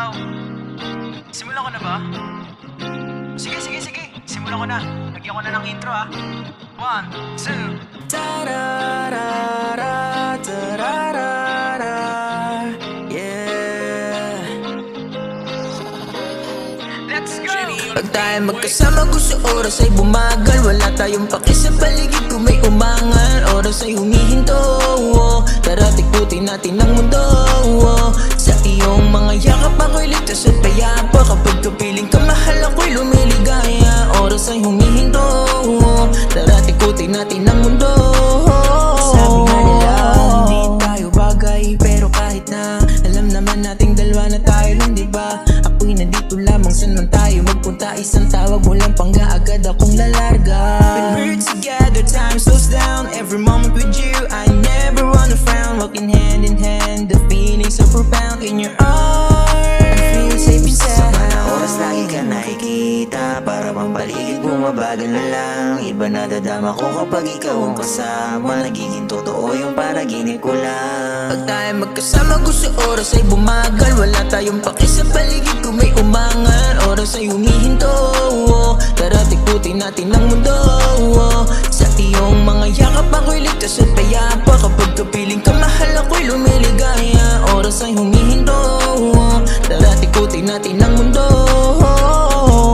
daw. Simulan ko na ba? Sige. Simulan ko na. Lagyan ko na ng intro ah. 1, 2. Ta-ra-ra-ra, ta-ra-ra-ra, yeah. Let's go! Pag tayo magkasama gusto oras ay bumagal. Wala tayong paki sa paligid kung may umangal. Oras ay humihinto, oh. Tara tikutin natin ang mundo, oh. Sa iyong mga yakap ako'y ligtas at payapa. Kapag kapiling ka mahal ako'y lumiligaya. Oras ay humihinto, oh. Tara tikutin natin ang mundo, oh. Sabi nga nila hindi tayo bagay, pero kahit na alam naman nating dalawa na tayo lang, diba? Ako'y nandito lamang saan man tayo magpunta. Isang tawag mo lang pang-aagad akong lalarga. When we're together time slows down. Every moment with you I never wanna frown. Walking hand in hand, the feeling's so profound. In your arms I feel safe and sound. Sa mga oras lagi ka nakikita, para bang paligid bumabagal na lang. Iba na dadama ko kapag ikaw ang kasama. Nagiging totoo yung panaginip ko lang. Pag tayo magkasama gusto oras ay bumagal. Wala tayong paki sa paligid kung may umangal. Oras ay humihinto, oh. Tara tikutin natin ang mundo, oh. Sa iyong mga yakap ako'y ligtas at payapa. Kapag kapiling ka mahal ako'y lumiligaya. Oras ay humihinto, oh. Tara tikutin natin ang mundo, oh.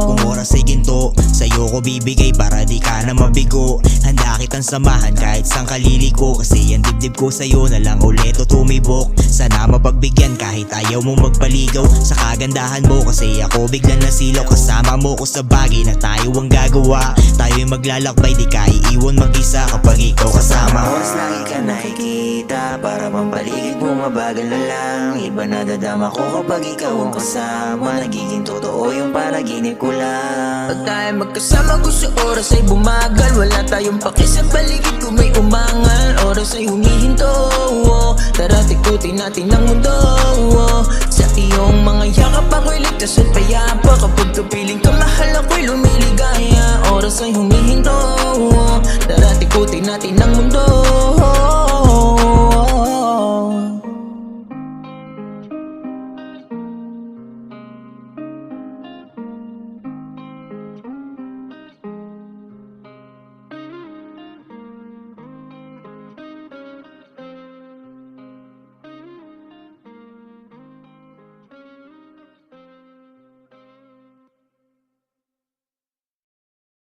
Kung oras ay ginto, sa'yo ko bibigay para di ka na mabigo. Handa kitang samahan kahit saan kaliliko. Kasi ang dibdib ko sa'yo na lang ulit o tumibok. Sana mapagbigyan kahit ayaw mo magpaligaw sa kagandahan mo. Kasi ako biglang nasilaw. Kasama mo ko sa bagay na tayo ang gagawa. Tayo'y maglalakbay, di ka iiwan mag-isa kapag ikaw kasama. Oras lagi ka nakikita, para bang paligid bumabagal na lang. Iba na dadama ko kapag ikaw ang kasama. Nagiging totoo yung panaginip ko lang. Pag tayo magkasama gusto oras ay bumagal. Wala tayong paki sa paligid kung may umangal. Oras ay humihinto, oh. Tara tikutin natin ang mundo, oh. Sa iyong mga yakap ako'y ligtas at payapa. Kapag kapiling ka mahal ako'y lumiligaya. Oras ay humihinto, oh. Tara tikutin natin ang mundo,